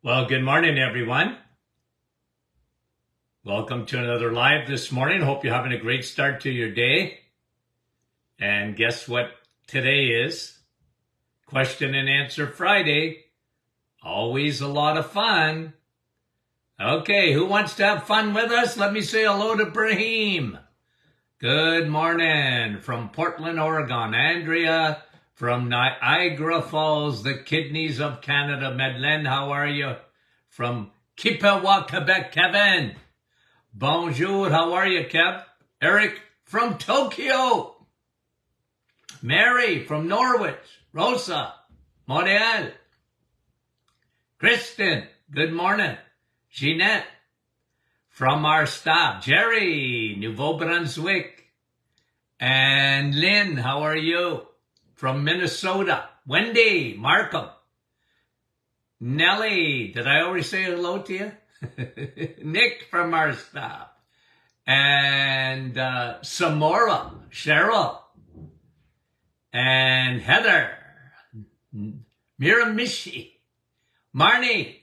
Well, good morning, everyone. Welcome to another live this morning. Hope you're having a great start to your day. And guess what today is? Question and Answer Friday. Always a lot of fun. Okay, who wants to have fun with us? Let me say hello to Brahim. Good morning from Portland, Oregon. Andrea from Niagara Falls, the kidneys of Canada. Madeleine, how are you? From Kippawa, Quebec. Kevin. Bonjour, how are you, Kev? Eric from Tokyo. Mary from Norwich. Rosa, Montreal. Kristen, good morning. Jeanette from our staff. Jerry, Nouveau-Brunswick. And Lynn, how are you? From Minnesota. Wendy, Markham. Nellie, did I already say hello to you? Nick from our staff. And Samora, Cheryl. And Heather. Miramichi. Marnie,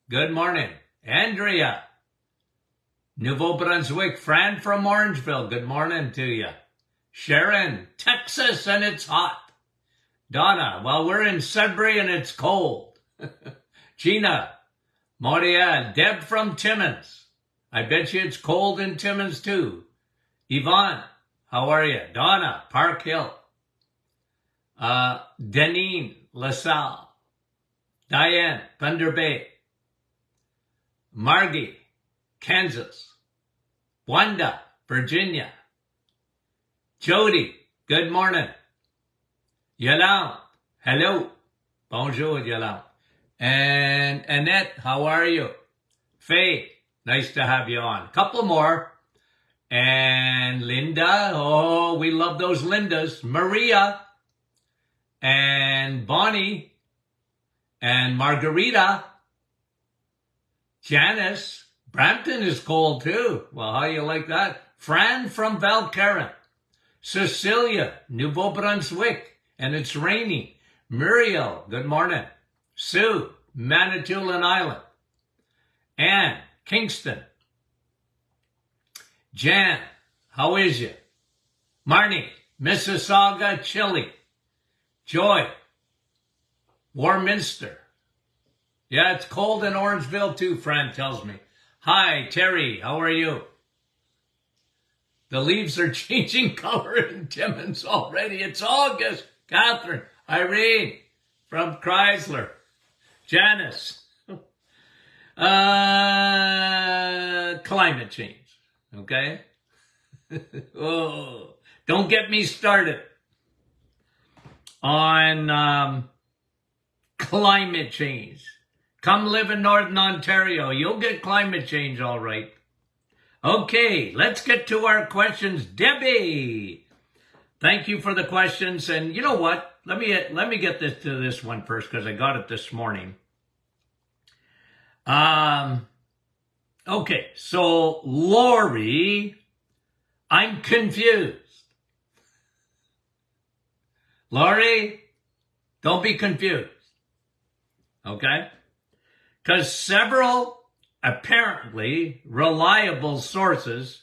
good morning. Andrea. Nouveau-Brunswick. Fran from Orangeville, good morning to you. Sharon, Texas, and it's hot. Donna, well, we're in Sudbury and it's cold. Gina, Montreal. Deb from Timmins. I bet you it's cold in Timmins too. Yvonne, how are you? Donna, Park Hill. Deneen, LaSalle. Diane, Thunder Bay. Margie, Kansas. Wanda, Virginia. Jody, good morning. Yolande, hello. Bonjour, Yolande. And Annette, how are you? Faye, nice to have you on. Couple more. And Linda, oh, we love those Lindas. Maria, and Bonnie, and Margarita. Janice, Brampton is cold too. Well, how you like that? Fran from Valcarran. Cecilia, Nouveau-Brunswick, and it's raining. Muriel, good morning. Sue, Manitoulin Island. Anne, Kingston. Jan, how is you? Marnie, Mississauga, Chile. Joy, Warminster. Yeah, it's cold in Orangeville too, Fran tells me. Hi, Terry, how are you? The leaves are changing color in Timmins already. It's August. Catherine, Irene from Chrysler. Janice. Climate change. Okay? Oh, don't get me started on climate change. Come live in Northern Ontario. You'll get climate change all right. Okay, let's get to our questions. Debbie, thank you for the questions. And you know what? Let me get to this one first because I got it this morning. Okay, so Lori, I'm confused. Lori, don't be confused. Okay? Because several apparently reliable sources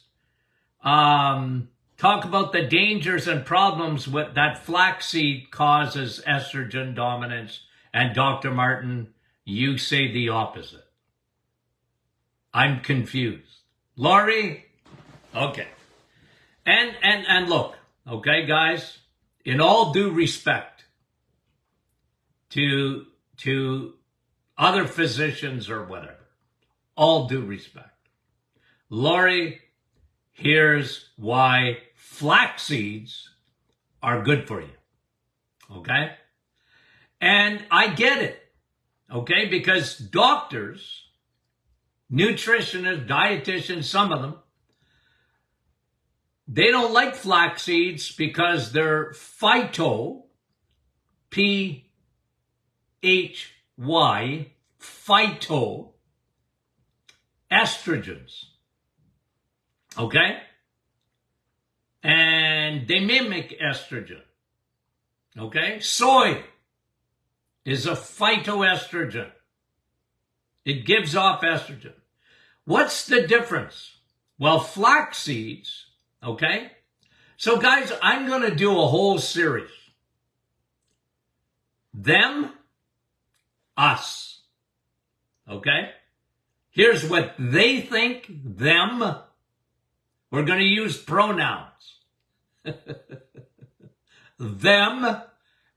talk about the dangers and problems with that flaxseed causes estrogen dominance, and Dr. Martin, you say the opposite. I'm confused. Laurie? Okay. And look, okay, guys, in all due respect to other physicians or whatever, all due respect. Laurie, here's why flax seeds are good for you. Okay? And I get it. Okay? Because doctors, nutritionists, dietitians, some of them, they don't like flax seeds because they're P-H-Y, estrogens. Okay? And they mimic estrogen. Okay? Soy is a phytoestrogen. It gives off estrogen. What's the difference? Well, flax seeds, okay? So guys, I'm going to do a whole series. Them, us, okay? Here's what they think, them. We're going to use pronouns. Them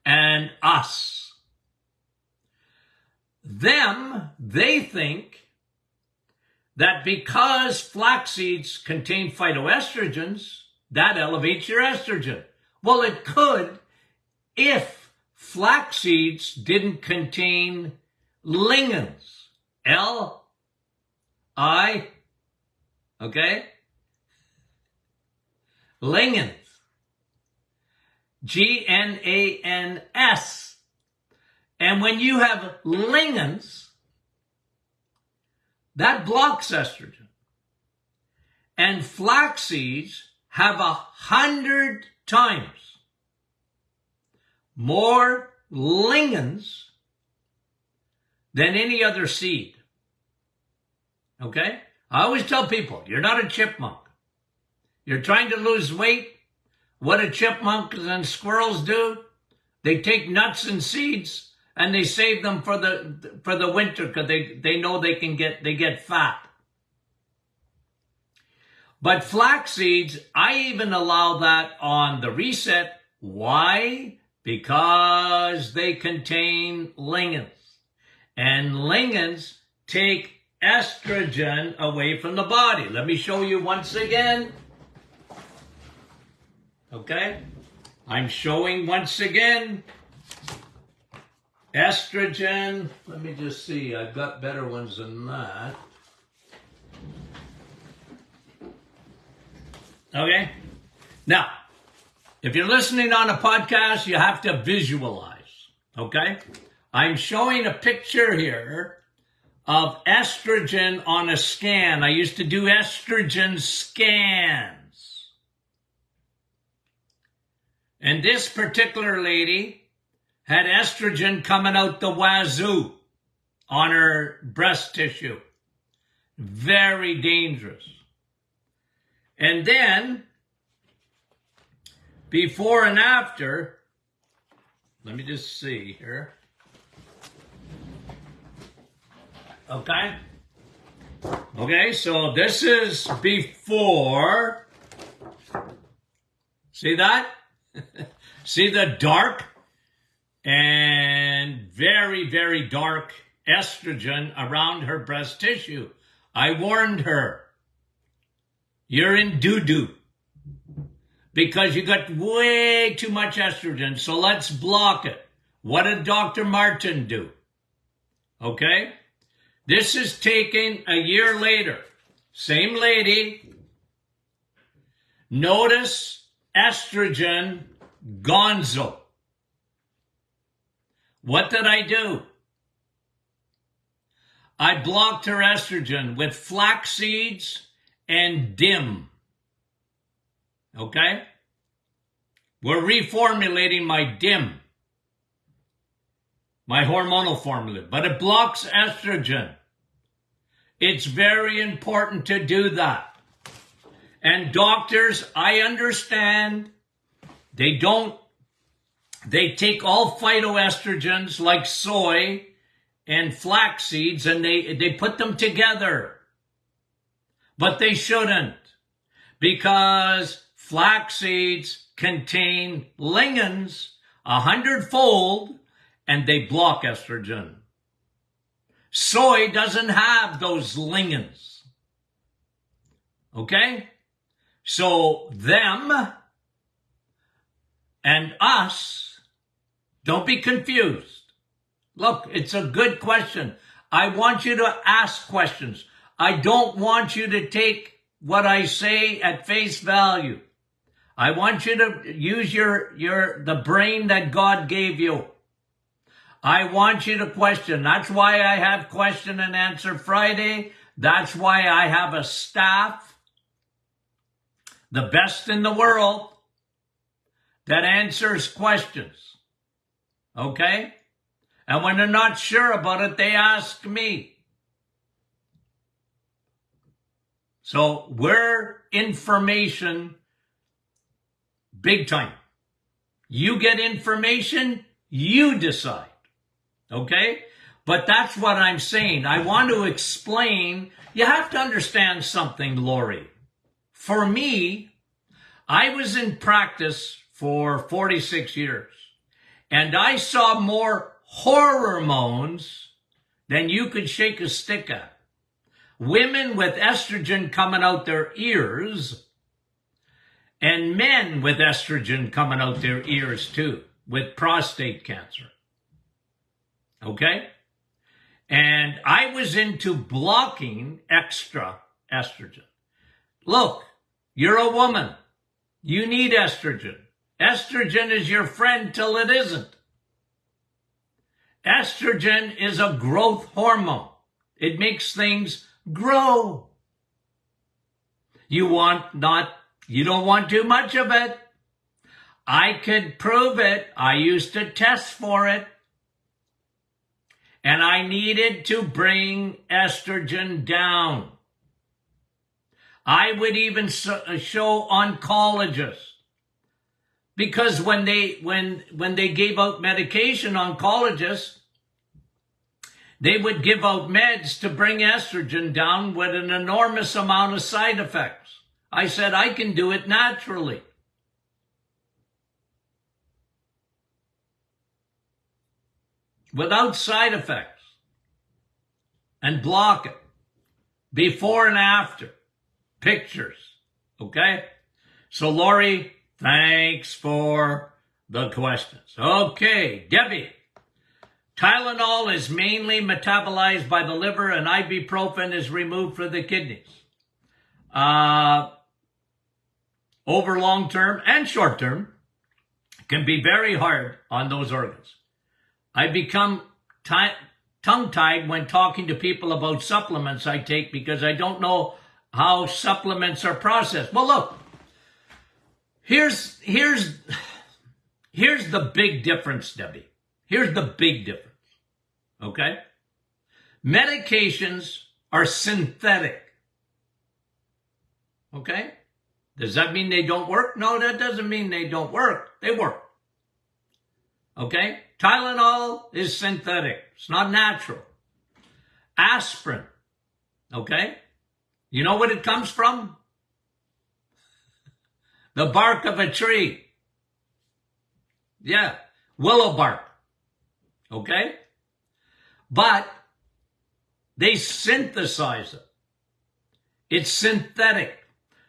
and us. Them, they think that because flax seeds contain phytoestrogens, that elevates your estrogen. Well, it could if flax seeds didn't contain lignans. L-I, okay? Lignans. G-N-A-N-S. And when you have lignans, that blocks estrogen. And flax seeds have 100 times more lignans than any other seed. Okay? I always tell people, you're not a chipmunk. You're trying to lose weight. What do chipmunks and squirrels do? They take nuts and seeds and they save them for the winter because they know they get fat. But flax seeds, I even allow that on the reset. Why? Because they contain lignans. And lignans take estrogen away from the body. Let me show you once again. Okay? I'm showing once again estrogen. Let me just see. I've got better ones than that. Okay? Now, if you're listening on a podcast, you have to visualize. Okay? I'm showing a picture here of estrogen on a scan. I used to do estrogen scans. And this particular lady had estrogen coming out the wazoo on her breast tissue. Very dangerous. And then, before and after, let me just see here. Okay? Okay, so this is before. See that? See the dark and very, very dark estrogen around her breast tissue. I warned her. You're in doo-doo because you got way too much estrogen, so let's block it. What did Dr. Martin do? Okay? This is taken a year later. Same lady. Notice estrogen gonzo. What did I do? I blocked her estrogen with flax seeds and DIM. Okay? We're reformulating my DIM, my hormonal formula, but it blocks estrogen. It's very important to do that. And doctors, I understand, they take all phytoestrogens like soy and flax seeds and they put them together. But they shouldn't, because flax seeds contain lignans 100-fold and they block estrogen. Soy doesn't have those lignans. Okay? So them and us, don't be confused. Look, it's a good question. I want you to ask questions. I don't want you to take what I say at face value. I want you to use the brain that God gave you. I want you to question. That's why I have Question and Answer Friday. That's why I have a staff, the best in the world, that answers questions. Okay? And when they're not sure about it, they ask me. So we're information big time. You get information, you decide. Okay? But that's what I'm saying. I want to explain. You have to understand something, Lori. For me, I was in practice for 46 years, and I saw more hormones than you could shake a stick at. Women with estrogen coming out their ears, and men with estrogen coming out their ears too, with prostate cancer. Okay? And I was into blocking extra estrogen. Look, you're a woman. You need estrogen. Estrogen is your friend till it isn't. Estrogen is a growth hormone. It makes things grow. You don't want too much of it. I could prove it. I used to test for it. And I needed to bring estrogen down. I would even show oncologists. Because when they gave out medication, oncologists, they would give out meds to bring estrogen down with an enormous amount of side effects. I said, I can do it naturally. Without side effects. And block it. Before and after. Pictures. Okay? So, Lori, thanks for the questions. Okay, Debbie. Tylenol is mainly metabolized by the liver and ibuprofen is removed from the kidneys. Over long term and short term, can be very hard on those organs. I become tongue-tied when talking to people about supplements I take because I don't know how supplements are processed. Well, look, here's the big difference, Debbie. Here's the big difference. Okay? Medications are synthetic. Okay? Does that mean they don't work? No, that doesn't mean they don't work. They work. Okay? Tylenol is synthetic. It's not natural. Aspirin. Okay? You know what it comes from? The bark of a tree. Yeah. Willow bark. Okay? But they synthesize it. It's synthetic.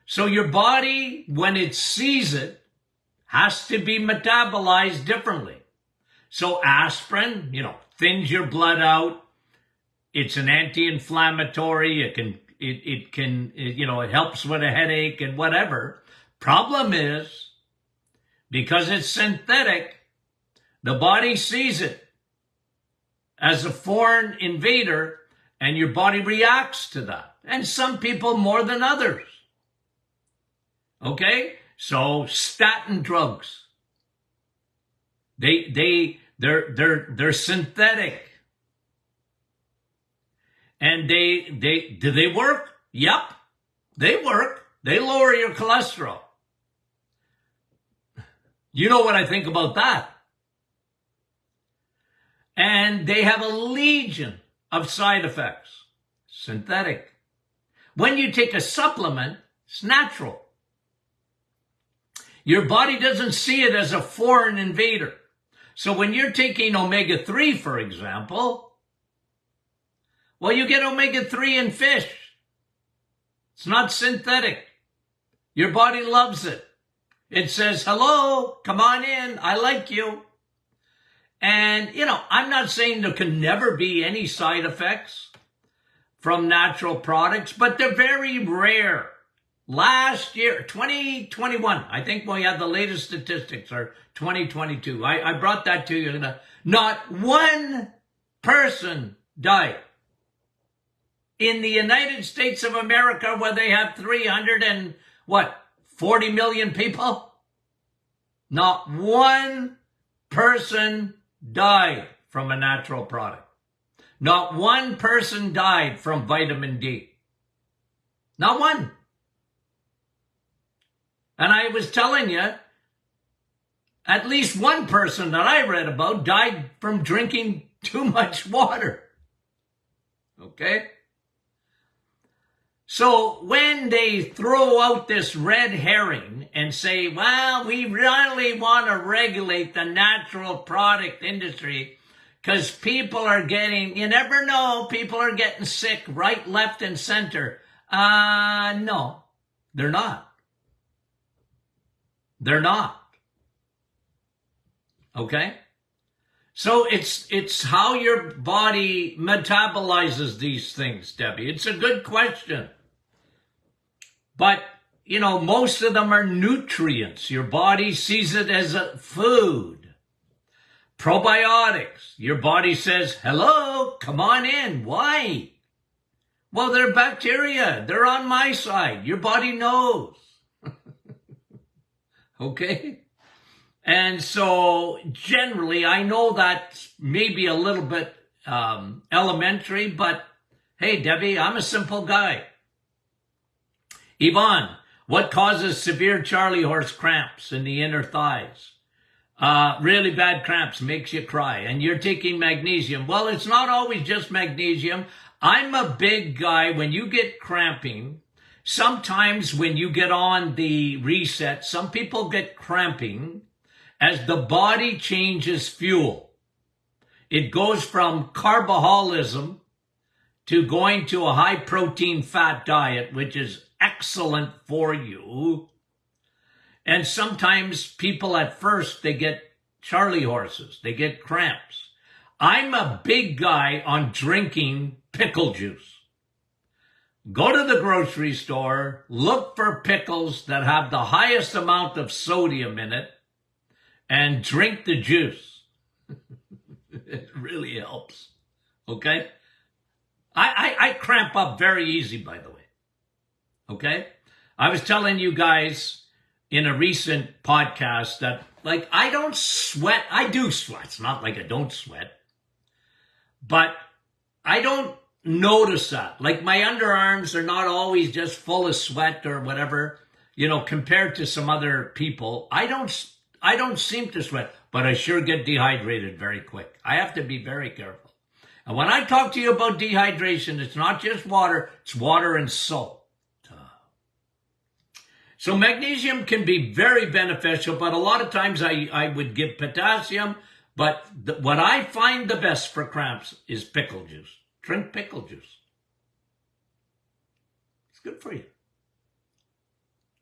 So your body, when it sees it, has to be metabolized differently. So aspirin, thins your blood out. It's an anti-inflammatory. It helps with a headache and whatever. Problem is, because it's synthetic, the body sees it as a foreign invader, and your body reacts to that. And some people more than others. Okay? So statin drugs. They're synthetic. And do they work? Yep. They work. They lower your cholesterol. You know what I think about that. And they have a legion of side effects. Synthetic. When you take a supplement, it's natural. Your body doesn't see it as a foreign invader. So when you're taking omega-3, for example, well, you get omega-3 in fish. It's not synthetic. Your body loves it. It says, hello, come on in, I like you. And, I'm not saying there can never be any side effects from natural products, but they're very rare. Last year, 2021, I think we had the latest statistics, or 2022. I brought that to you. Not one person died. In the United States of America, where they have 40 million people? Not one person died from a natural product. Not one person died from vitamin D. Not one. And I was telling you, at least one person that I read about died from drinking too much water. Okay? So when they throw out this red herring and say, well, we really want to regulate the natural product industry because people are getting, you never know, people are getting sick right, left, and center. No, they're not. They're not. Okay? So it's how your body metabolizes these things, Debbie. It's a good question. But, you know, most of them are nutrients. Your body sees it as a food. Probiotics. Your body says, hello, come on in. Why? Well, they're bacteria. They're on my side. Your body knows. Okay? And so generally, I know that's maybe a little bit elementary, but hey, Debbie, I'm a simple guy. Yvonne, what causes severe Charlie horse cramps in the inner thighs? Really bad cramps, makes you cry, and you're taking magnesium. Well, it's not always just magnesium. I'm a big guy. When you get cramping, sometimes when you get on the reset, some people get cramping as the body changes fuel. It goes from carboholism to going to a high protein fat diet, which is excellent for you. And sometimes people at first, they get Charlie horses, they get cramps. I'm a big guy on drinking pickle juice. Go to the grocery store, look for pickles that have the highest amount of sodium in it, and drink the juice. It really helps. Okay? I cramp up very easy, by the way. Okay? I was telling you guys in a recent podcast that, like, I don't sweat. I do sweat. It's not like I don't sweat. But I don't notice that. Like, my underarms are not always just full of sweat or whatever, you know, compared to some other people. I don't seem to sweat, but I sure get dehydrated very quick. I have to be very careful. And when I talk to you about dehydration, it's not just water, it's water and salt. So magnesium can be very beneficial, but a lot of times I would give potassium, but what I find the best for cramps is pickle juice. Drink pickle juice. It's good for you.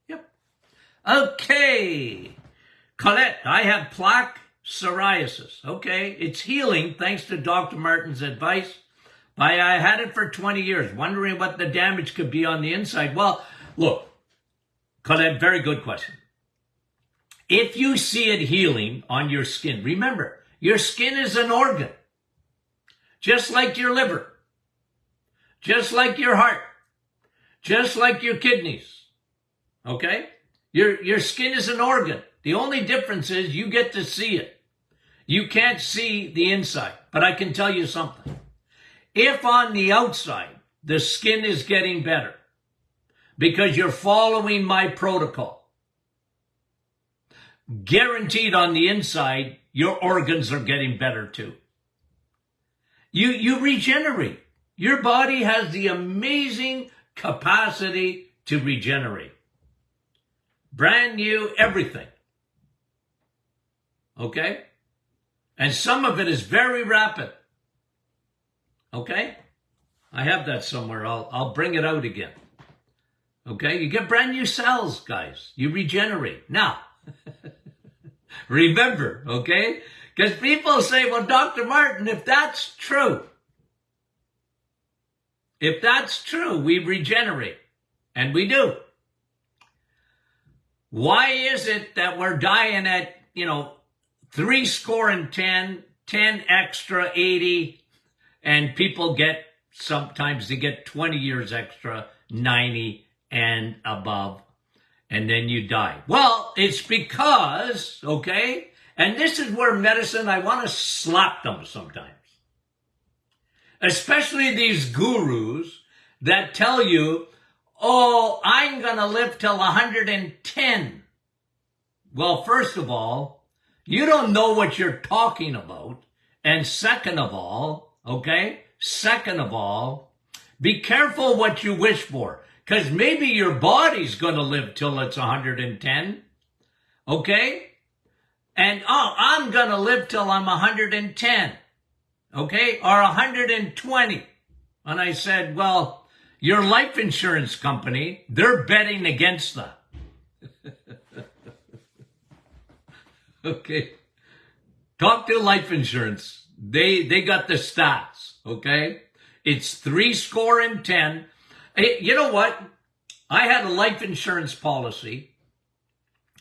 Yep. Okay. Colette, I have plaque psoriasis. Okay, it's healing thanks to Dr. Martin's advice. I had it for 20 years, wondering what the damage could be on the inside. Well, look, Colette, very good question. If you see it healing on your skin, remember, your skin is an organ, just like your liver, just like your heart, just like your kidneys. Okay? Your skin is an organ. The only difference is you get to see it. You can't see the inside, but I can tell you something. If on the outside, the skin is getting better because you're following my protocol, guaranteed on the inside, your organs are getting better too. You regenerate. Your body has the amazing capacity to regenerate. Brand new everything. Okay? And some of it is very rapid. Okay? I have that somewhere. I'll bring it out again. Okay? You get brand new cells, guys. You regenerate. Now, remember, okay? Because people say, well, Dr. Martin, if that's true, we regenerate. And we do. Why is it that we're dying at, 70, 10 extra, 80, and people sometimes they get 20 years extra, 90 and above, and then you die? Well, it's because, okay, and this is where medicine, I want to slap them sometimes. Especially these gurus that tell you, oh, I'm going to live till 110. Well, first of all, you don't know what you're talking about. And second of all, be careful what you wish for. Because maybe your body's going to live till it's 110. Okay? And, oh, I'm going to live till I'm 110. Okay? Or 120. And I said, well, your life insurance company, they're betting against that. Okay? Talk to life insurance. They got the stats. Okay? It's 70. Hey, you know what? I had a life insurance policy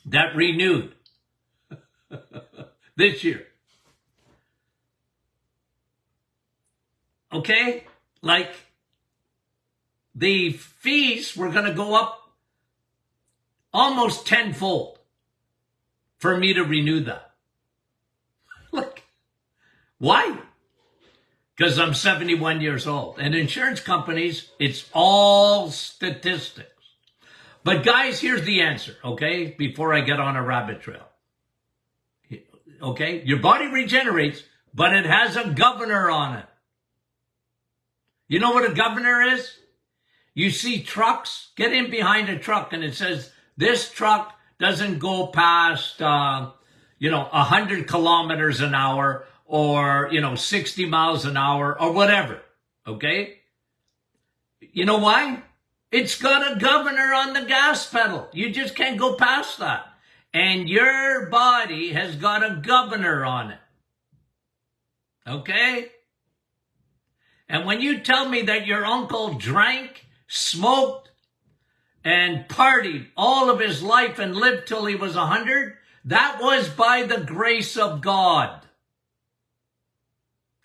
that renewed this year. Okay? Like, the fees were going to go up almost tenfold for me to renew that. Like, why? Because I'm 71 years old. And insurance companies, it's all statistics. But guys, here's the answer, okay? Before I get on a rabbit trail. Okay? Your body regenerates, but it has a governor on it. You know what a governor is? You see trucks, get in behind a truck and it says, this truck doesn't go past, 100 kilometers an hour or, 60 miles an hour or whatever. Okay? You know why? It's got a governor on the gas pedal. You just can't go past that. And your body has got a governor on it. Okay? And when you tell me that your uncle drank, smoked, and partied all of his life and lived till he was 100, that was by the grace of God.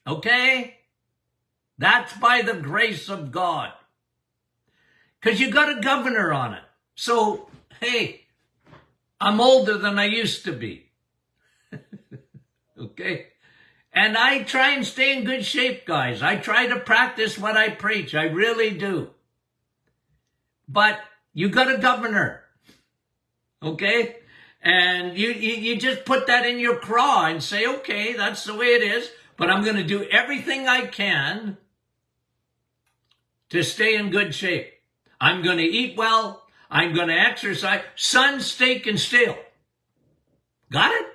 Okay? That's by the grace of God. Because you got a governor on it. So, hey, I'm older than I used to be. Okay? And I try and stay in good shape, guys. I try to practice what I preach. I really do. But you got a governor. Okay? And you just put that in your craw and say, okay, that's the way it is. But I'm going to do everything I can to stay in good shape. I'm going to eat well. I'm going to exercise. Sun, steak, and steel. Got it?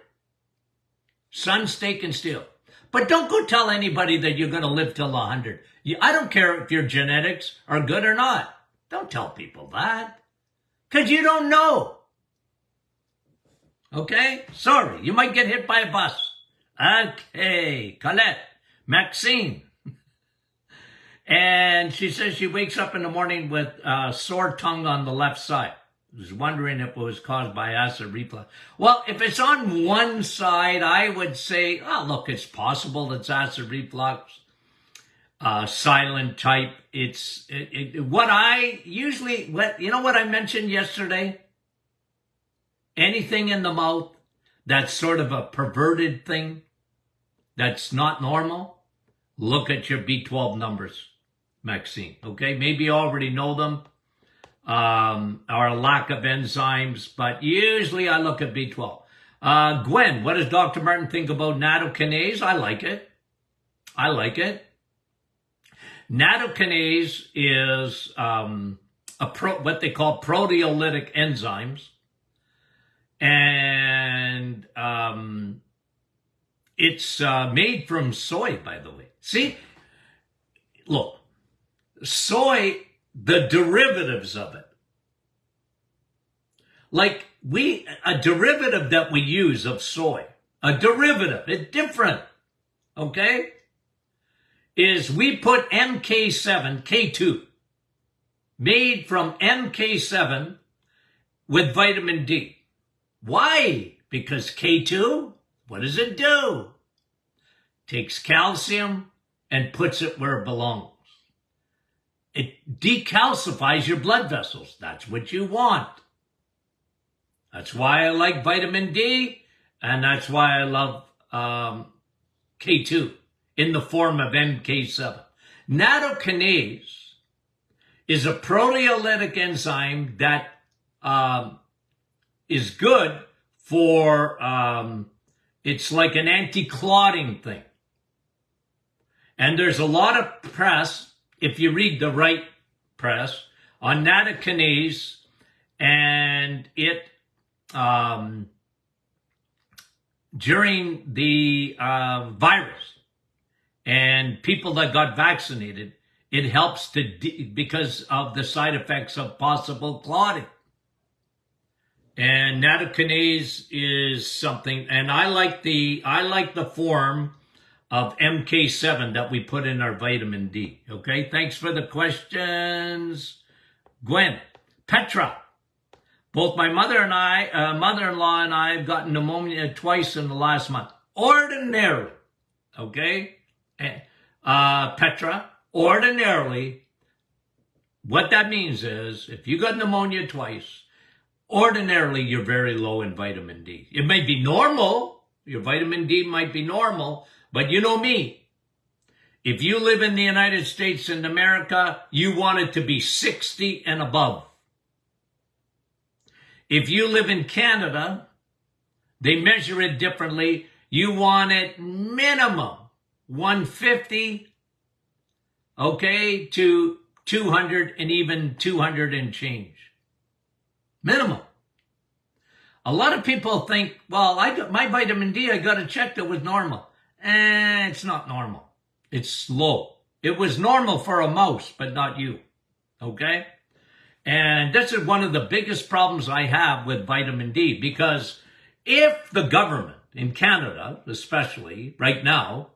Sun, steak, and steel. But don't go tell anybody that you're going to live till 100. I don't care if your genetics are good or not. Don't tell people that. Because you don't know. Okay? Sorry, you might get hit by a bus. Okay, Colette, Maxine. And she says she wakes up in the morning with a sore tongue on the left side. I was wondering if it was caused by acid reflux. Well, if it's on one side, I would say, oh, look, it's possible it's acid reflux, silent type. You know what I mentioned yesterday? Anything in the mouth that's sort of a perverted thing, that's not normal, look at your B12 numbers, Maxine. Okay, maybe you already know them. Or a lack of enzymes, but usually I look at B12. Gwen, what does Dr. Martin think about nattokinase? I like it. Nattokinase is what they call proteolytic enzymes, and it's made from soy, by the way. See, look, soy, the derivatives of it. Like a derivative that we use of soy, a derivative, it's different, okay, is we put MK7, K2, made from MK7 with vitamin D. Why? Because K2, what does it do? Takes calcium and puts it where it belongs. It decalcifies your blood vessels. That's what you want. That's why I like vitamin D, and that's why I love K2 in the form of MK7. Nattokinase is a proteolytic enzyme that is good for, it's like an anti-clotting thing. And there's a lot of press, if you read the right press, on Nattokinase, and it, during the virus and people that got vaccinated, it helps to, because of the side effects of possible clotting. And Nattokinase is something, and I like the form of MK7 that we put in our vitamin D. Okay, thanks for the questions, Gwen. Petra, both my mother-in-law and I have gotten pneumonia twice in the last month. Ordinarily, okay, Petra, ordinarily, what that means is if you got pneumonia twice, ordinarily you're very low in vitamin D. It may be normal, your vitamin D might be normal, but you know me, if you live in the United States and America, you want it to be 60 and above. If you live in Canada, they measure it differently. You want it minimum 150, okay, to 200 and even 200 and change. Minimum. A lot of people think, well, I got my vitamin D, I got it checked, it was normal. It's not normal. It's low. It was normal for a mouse, but not you. Okay? And this is one of the biggest problems I have with vitamin D, because if the government in Canada, especially right now,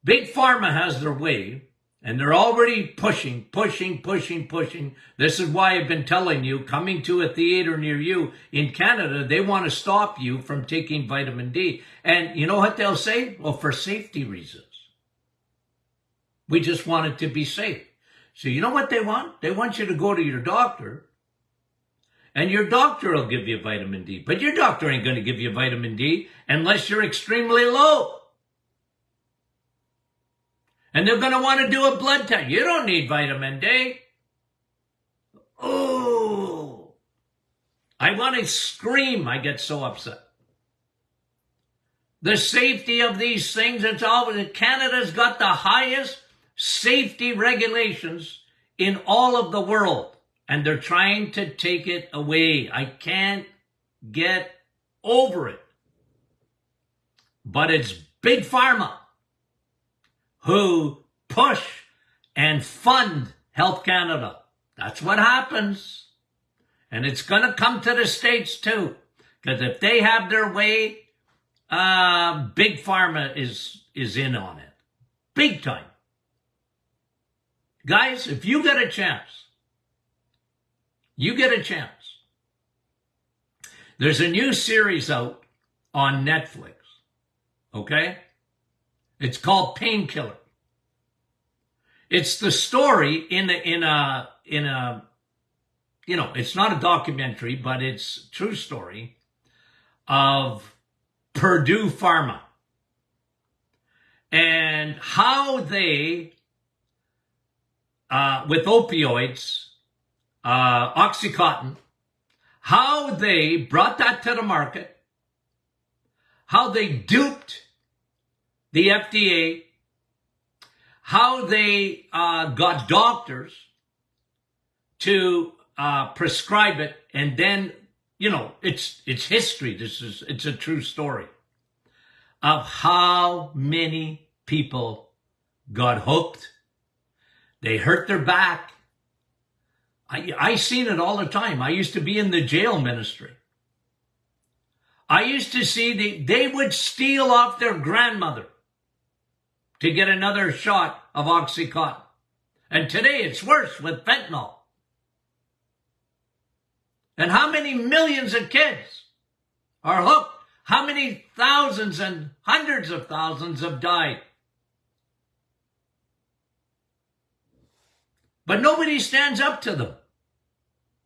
Big Pharma has their way, and they're already pushing. This is why I've been telling you, coming to a theater near you in Canada, they want to stop you from taking vitamin D. And you know what they'll say? Well, for safety reasons. We just want it to be safe. So you know what they want? They want you to go to your doctor, and your doctor will give you vitamin D. But your doctor ain't going to give you vitamin D unless you're extremely low. And they're going to want to do a blood test. You don't need vitamin D. Oh, I want to scream. I get so upset. The safety of these things, it's always, Canada's got the highest safety regulations in all of the world. And they're trying to take it away. I can't get over it. But it's Big Pharma who push and fund Health Canada. That's what happens. And it's going to come to the States too. Because if they have their way, Big Pharma is in on it. Big time. Guys, if you get a chance, there's a new series out on Netflix. Okay? It's called Painkiller. It's the story in a it's not a documentary, but it's a true story of Purdue Pharma and how they, with opioids, Oxycontin, how they brought that to the market, how they duped the FDA, how they got doctors to prescribe it, and then, it's history. It's a true story of how many people got hooked. They hurt their back. I seen it all the time. I used to be in the jail ministry. I used to see they would steal off their grandmother to get another shot of Oxycontin. And today it's worse with fentanyl. And how many millions of kids are hooked? How many thousands and hundreds of thousands have died? But nobody stands up to them.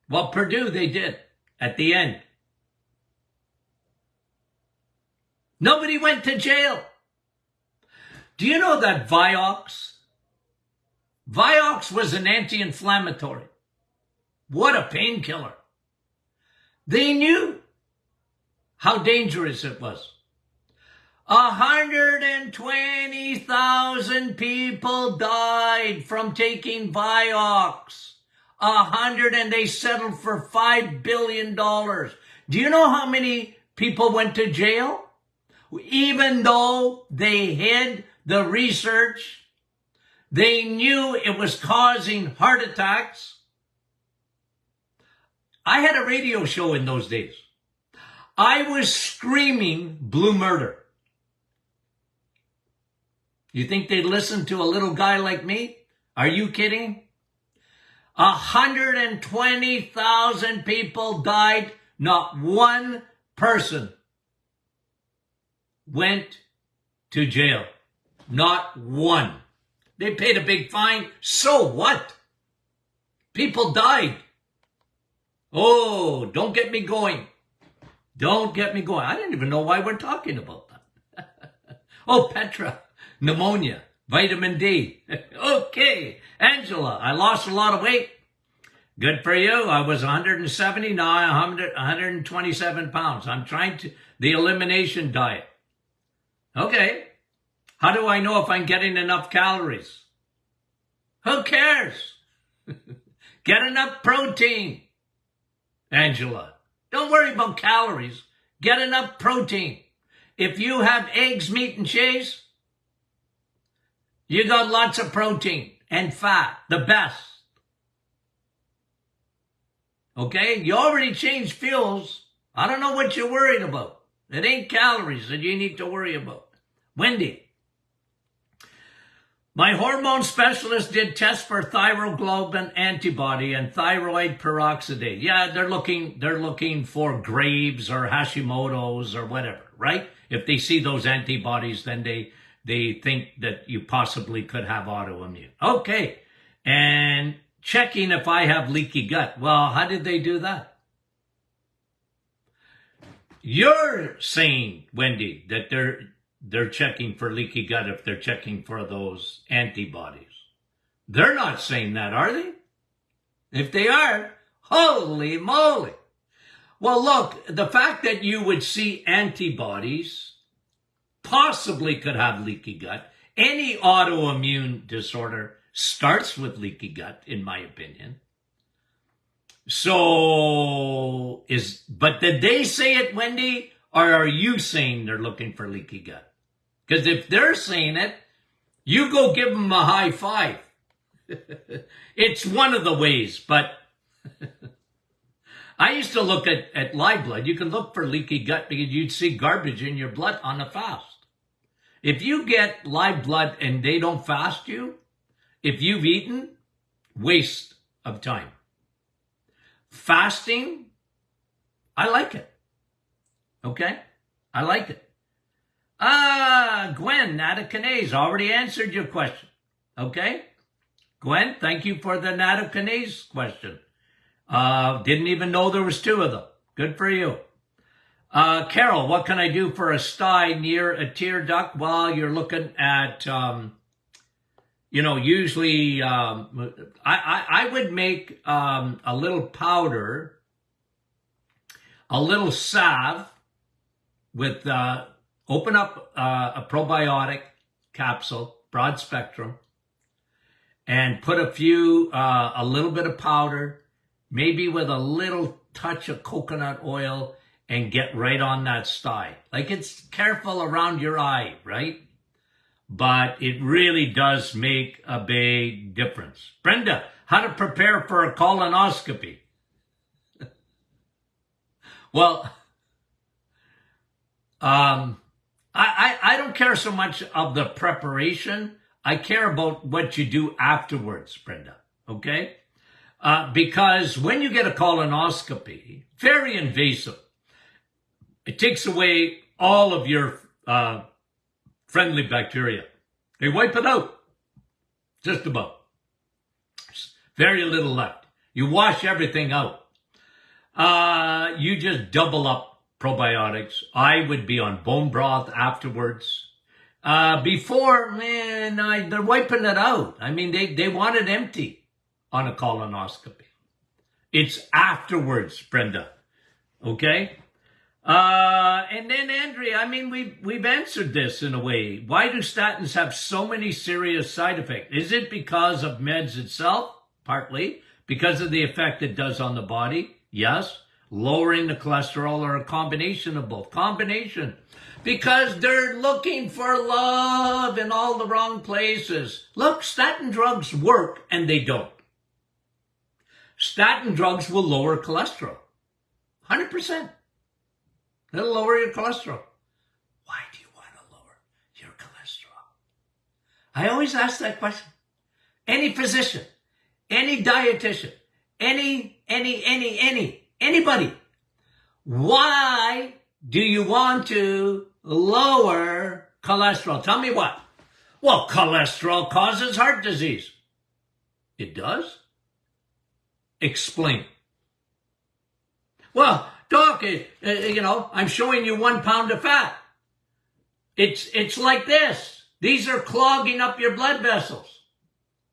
Well, Purdue, they did at the end. Nobody went to jail. Do you know that Vioxx Vioxx was an anti-inflammatory. What a painkiller. They knew how dangerous it was. 120,000 people died from taking Vioxx. And they settled for $5 billion. Do you know how many people went to jail? Even though they hid the research, they knew it was causing heart attacks. I had a radio show in those days. I was screaming blue murder. You think they'd listen to a little guy like me? Are you kidding? 120,000 people died. Not one person went to jail. Not one. They paid a big fine. So what? People died. Oh, don't get me going. Don't get me going. I didn't even know why we're talking about that. Oh, Petra, pneumonia, vitamin D. Okay, Angela, I lost a lot of weight. Good for you. I was 170, now I'm 127 pounds. I'm trying the elimination diet. Okay. How do I know if I'm getting enough calories? Who cares? Get enough protein, Angela. Don't worry about calories. Get enough protein. If you have eggs, meat, and cheese, you got lots of protein and fat, the best. Okay? You already changed fuels. I don't know what you're worried about. It ain't calories that you need to worry about. Wendy. My hormone specialist did tests for thyroglobulin antibody and thyroid peroxidase. Yeah, they're looking for Graves or Hashimoto's or whatever, right? If they see those antibodies, then they think that you possibly could have autoimmune. Okay. And checking if I have leaky gut. Well, how did they do that? You're saying, Wendy, that they're checking for leaky gut if they're checking for those antibodies. They're not saying that, are they? If they are, holy moly. Well, look, the fact that you would see antibodies possibly could have leaky gut. Any autoimmune disorder starts with leaky gut, in my opinion. But did they say it, Wendy, or are you saying they're looking for leaky gut? Because if they're saying it, you go give them a high five. It's one of the ways, but I used to look at live blood. You can look for leaky gut because you'd see garbage in your blood on a fast. If you get live blood and they don't fast you, if you've eaten, waste of time. Fasting, I like it. Okay? I like it. Gwen, Nattokinase, already answered your question. Okay? Gwen, thank you for the Nattokinase question. Didn't even know there was two of them. Good for you. Carol, what can I do for a sty near a tear duct? Well, you're looking at, usually I would make a little powder, a little salve with, open up a probiotic capsule, broad spectrum, and put a little bit of powder, maybe with a little touch of coconut oil, and get right on that sty. Like, it's careful around your eye, right? But it really does make a big difference. Brenda, how to prepare for a colonoscopy? Well, I don't care so much of the preparation. I care about what you do afterwards, Brenda, okay? Because when you get a colonoscopy, very invasive. It takes away all of your friendly bacteria. They wipe it out, just about. Very little left. You wash everything out. You just double up probiotics. I would be on bone broth afterwards. Before, man, they're wiping it out. I mean, they want it empty on a colonoscopy. It's afterwards, Brenda. Okay? And then Andrea, I mean, we've answered this in a way. Why do statins have so many serious side effects? Is it because of meds itself? Partly. Because of the effect it does on the body? Yes. Lowering the cholesterol, or a combination of both? Combination. Because they're looking for love in all the wrong places. Look, statin drugs work, and they don't. Statin drugs will lower cholesterol. 100%. It'll lower your cholesterol. Why do you want to lower your cholesterol? I always ask that question. Any physician, any dietitian, anybody. Why do you want to lower cholesterol? Tell me what. Well, cholesterol causes heart disease. It does? Explain. Well, Doc, I'm showing you 1 pound of fat. It's like this. These are clogging up your blood vessels,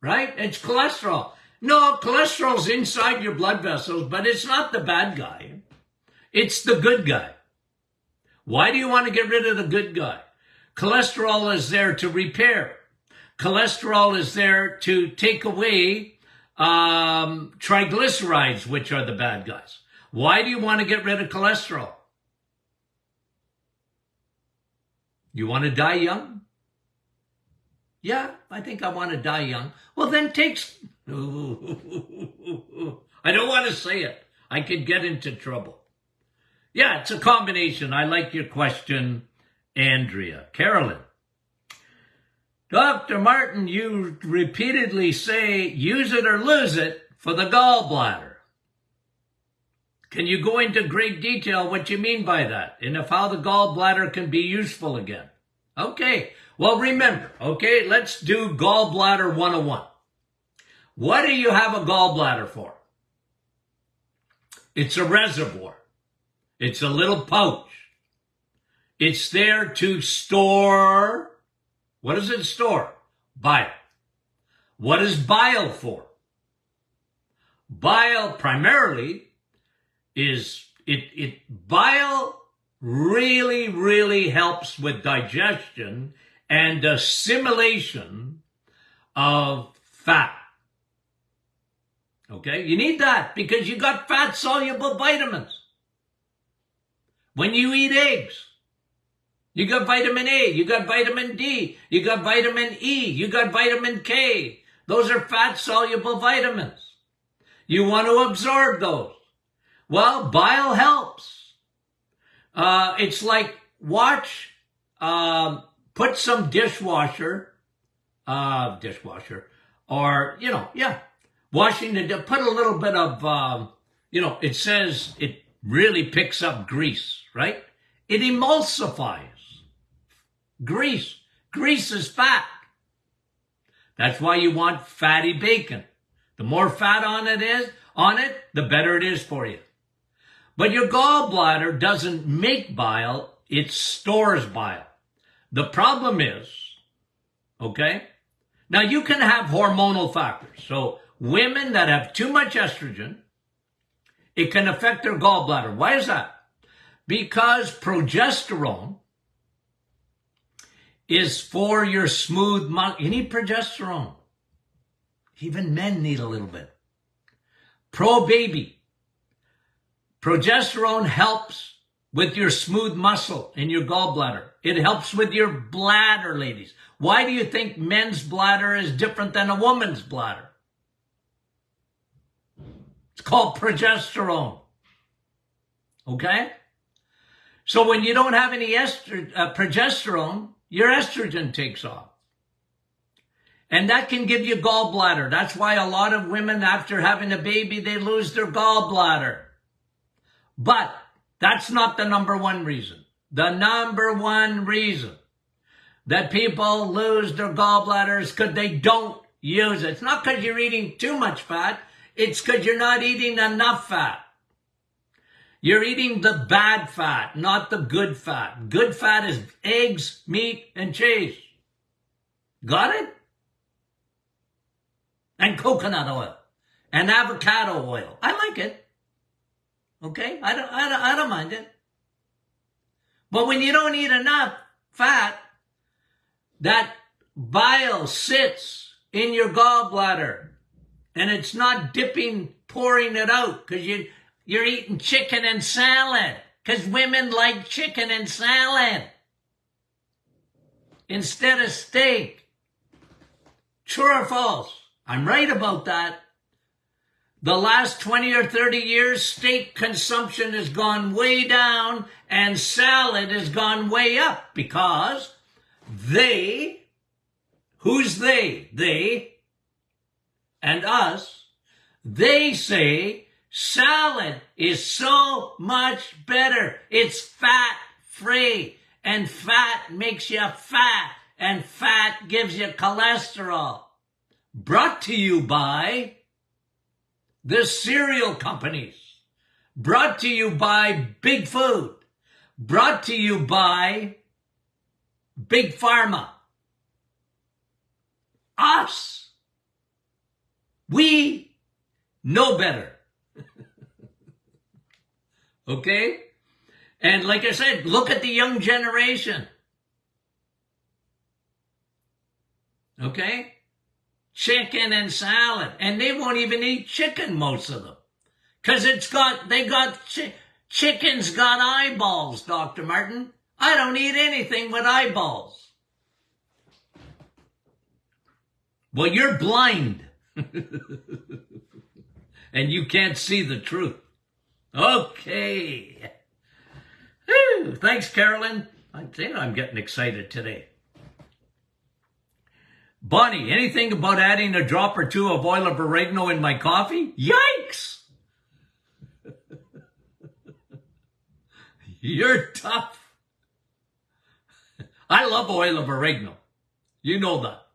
right? It's cholesterol. No, cholesterol's inside your blood vessels, but it's not the bad guy. It's the good guy. Why do you want to get rid of the good guy? Cholesterol is there to repair. Cholesterol is there to take away triglycerides, which are the bad guys. Why do you want to get rid of cholesterol? You want to die young? Yeah, I think I want to die young. Well, then take... I don't want to say it. I could get into trouble. Yeah, it's a combination. I like your question, Andrea. Carolyn. Dr. Martin, you repeatedly say use it or lose it for the gallbladder. Can you go into great detail what you mean by that, and if how the gallbladder can be useful again? Okay, well remember, okay, let's do gallbladder 101. What do you have a gallbladder for? It's a reservoir. It's a little pouch. It's there to store, what does it store? Bile. What is bile for? Bile primarily is, bile really helps with digestion and assimilation of fat. Okay, you need that because you got fat-soluble vitamins. When you eat eggs, you got vitamin A, you got vitamin D, you got vitamin E, you got vitamin K. Those are fat-soluble vitamins. You want to absorb those. Well, bile helps. It's like put some dishwasher, or, washing put a little bit of, it says it really picks up grease, right? It emulsifies grease. Grease is fat. That's why you want fatty bacon. The more fat on it, the better it is for you. But your gallbladder doesn't make bile, it stores bile. The problem is, okay, now you can have hormonal factors. So women that have too much estrogen, it can affect their gallbladder. Why is that? Because progesterone is for your smooth muscle. You need progesterone. Even men need a little bit. Pro-baby. Progesterone helps with your smooth muscle in your gallbladder. It helps with your bladder, ladies. Why do you think men's bladder is different than a woman's bladder? It's called progesterone. Okay? So when you don't have any progesterone, your estrogen takes off. And that can give you gallbladder. That's why a lot of women, after having a baby, they lose their gallbladder. But that's not the number one reason. The number one reason that people lose their gallbladder is because they don't use it. It's not because you're eating too much fat. It's because you're not eating enough fat. You're eating the bad fat, not the good fat. Good fat is eggs, meat, and cheese. Got it? And coconut oil. And avocado oil. I like it. Okay? I don't mind it. But when you don't eat enough fat, that bile sits in your gallbladder. And it's not pouring it out because you're eating chicken and salad. Because women like chicken and salad instead of steak. True or false? I'm right about that. The last 20 or 30 years, steak consumption has gone way down and salad has gone way up because who's they? They and us, they say salad is so much better. It's fat-free, and fat makes you fat, and fat gives you cholesterol. Brought to you by the cereal companies. Brought to you by Big Food. Brought to you by Big Pharma. Us. We know better. Okay? And like I said, look at the young generation. Okay? Chicken and salad. And they won't even eat chicken, most of them. Because chicken's got eyeballs, Dr. Martin. I don't eat anything with eyeballs. Well, you're blind. And you can't see the truth. Okay. Whew. Thanks, Carolyn. I'm getting excited today. Bonnie, anything about adding a drop or two of oil of oregano in my coffee? Yikes! You're tough. I love oil of oregano. You know that.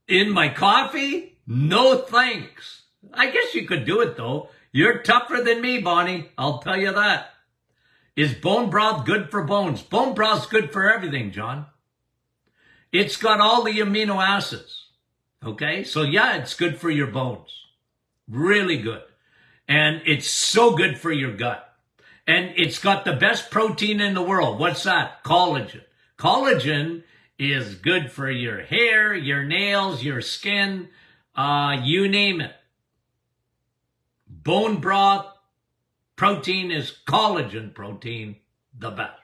In my coffee? No thanks. I guess you could do it though. You're tougher than me, Bonnie. I'll tell you that. Is bone broth good for bones? Bone broth's good for everything, John. It's got all the amino acids. Okay? So yeah, it's good for your bones. Really good. And it's so good for your gut. And it's got the best protein in the world. What's that? Collagen. Collagen is good for your hair, your nails, your skin, you name it. Bone broth protein is collagen protein, the best.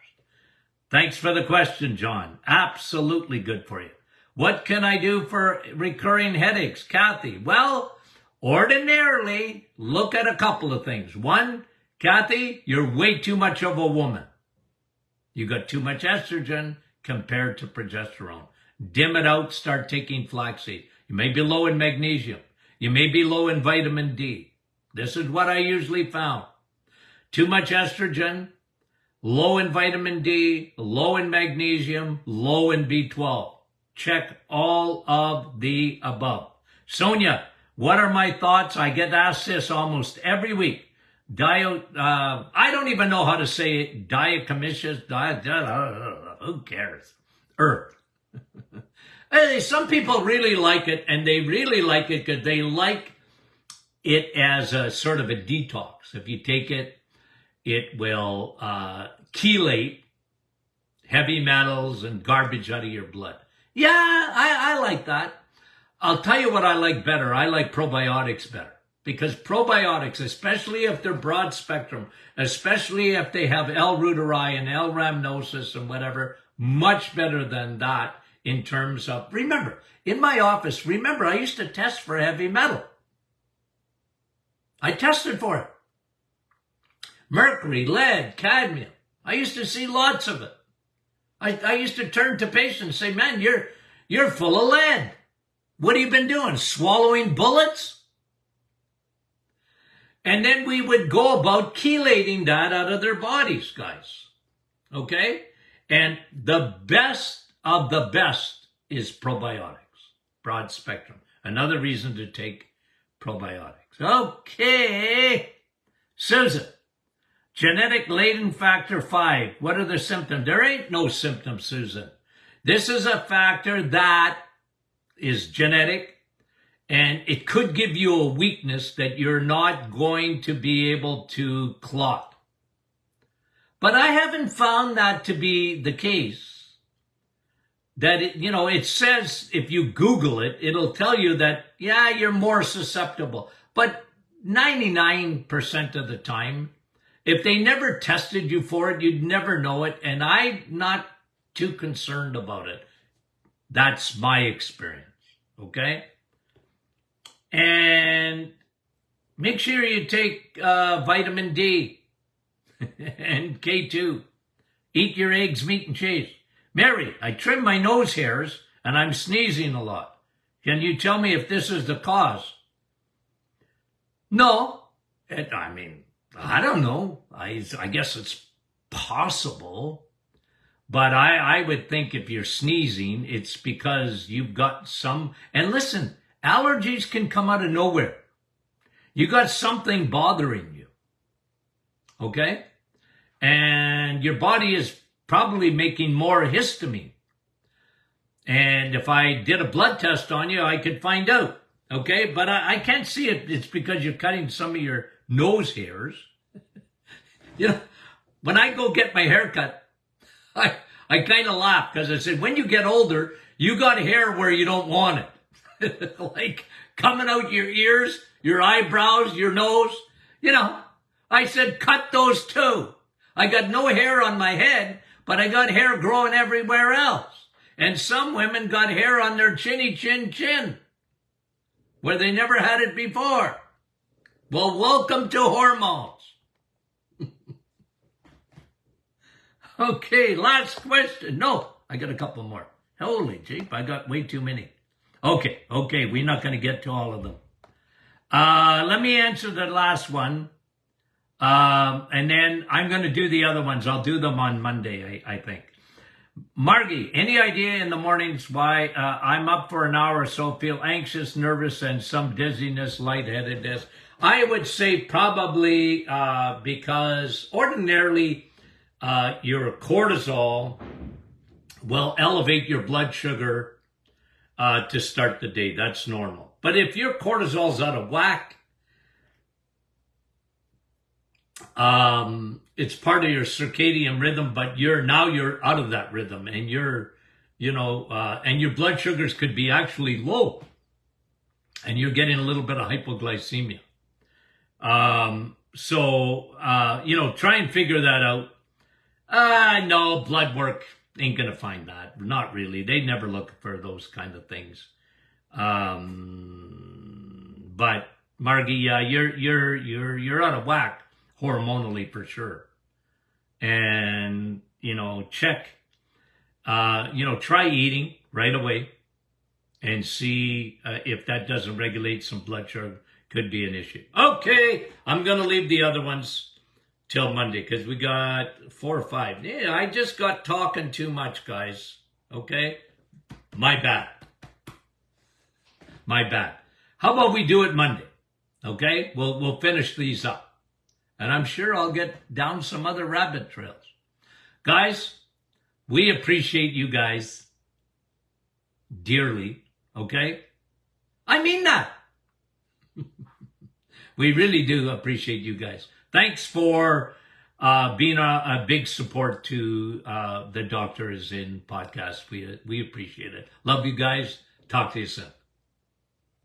Thanks for the question, John. Absolutely good for you. What can I do for recurring headaches, Kathy? Well, ordinarily, look at a couple of things. One, Kathy, you're way too much of a woman. You got too much estrogen compared to progesterone. Dim it out, start taking flaxseed. You may be low in magnesium. You may be low in vitamin D. This is what I usually found. Too much estrogen, low in vitamin D, low in magnesium, low in B12. Check all of the above. Sonia, what are my thoughts? I get asked this almost every week. I don't even know how to say it. Diatomaceous, who cares? Earth. Hey, some people really like it, and they really like it because they like it as a sort of a detox. If you take it, it will chelate heavy metals and garbage out of your blood. Yeah, I like that. I'll tell you what I like better. I like probiotics better. Because probiotics, especially if they're broad spectrum, especially if they have L. reuteri and L. rhamnosus and whatever, much better than that in terms of, remember, in my office, I used to test for heavy metal. I tested for it. Mercury, lead, cadmium. I used to see lots of it. I used to turn to patients and say, man, you're full of lead. What have you been doing? Swallowing bullets? And then we would go about chelating that out of their bodies, guys. Okay? And the best of the best is probiotics. Broad spectrum. Another reason to take probiotics. Okay. Susan. Genetic latent factor 5. What are the symptoms? There ain't no symptoms, Susan. This is a factor that is genetic, and it could give you a weakness that you're not going to be able to clot. But I haven't found that to be the case. That it says if you Google it, it'll tell you that, yeah, you're more susceptible. But 99% of the time, if they never tested you for it, you'd never know it. And I'm not too concerned about it. That's my experience. Okay? And make sure you take vitamin D and K2. Eat your eggs, meat, and cheese. Mary, I trim my nose hairs and I'm sneezing a lot. Can you tell me if this is the cause? No. I don't know. I guess it's possible. But I would think if you're sneezing, it's because you've got some... And listen, allergies can come out of nowhere. You got something bothering you. Okay? And your body is probably making more histamine. And if I did a blood test on you, I could find out. Okay? But I can't see it. It's because you're cutting some of your nose hairs. When I go get my hair cut, I kind of laugh because I said, when you get older, you got hair where you don't want it. Like coming out your ears, your eyebrows, your nose. I said, cut those too. I got no hair on my head, but I got hair growing everywhere else. And some women got hair on their chinny chin, where they never had it before. Well, welcome to hormones. Okay, last question. No, I got a couple more. Holy jeep, I got way too many. Okay, we're not going to get to all of them. Let me answer the last one. And then I'm going to do the other ones. I'll do them on Monday, I think. Margie, any idea in the mornings why I'm up for an hour or so, feel anxious, nervous, and some dizziness, lightheadedness? I would say probably because ordinarily your cortisol will elevate your blood sugar to start the day. That's normal. But if your cortisol's out of whack, it's part of your circadian rhythm, but you're out of that rhythm, and and your blood sugars could be actually low, and you're getting a little bit of hypoglycemia. Try and figure that out. No, blood work ain't gonna find that. Not really. They never look for those kind of things. But Margie, you're out of whack hormonally for sure. And check. Try eating right away, and see if that doesn't regulate some blood sugar. Could be an issue. Okay, I'm gonna leave the other ones till Monday because we got 4 or 5. Yeah, I just got talking too much, guys. Okay? My bad. How about we do it Monday? Okay? We'll finish these up. And I'm sure I'll get down some other rabbit trails. Guys, we appreciate you guys dearly. Okay? I mean that. We really do appreciate you guys. Thanks for being a big support to the Doctor Is In podcast. We appreciate it. Love you guys. Talk to you soon.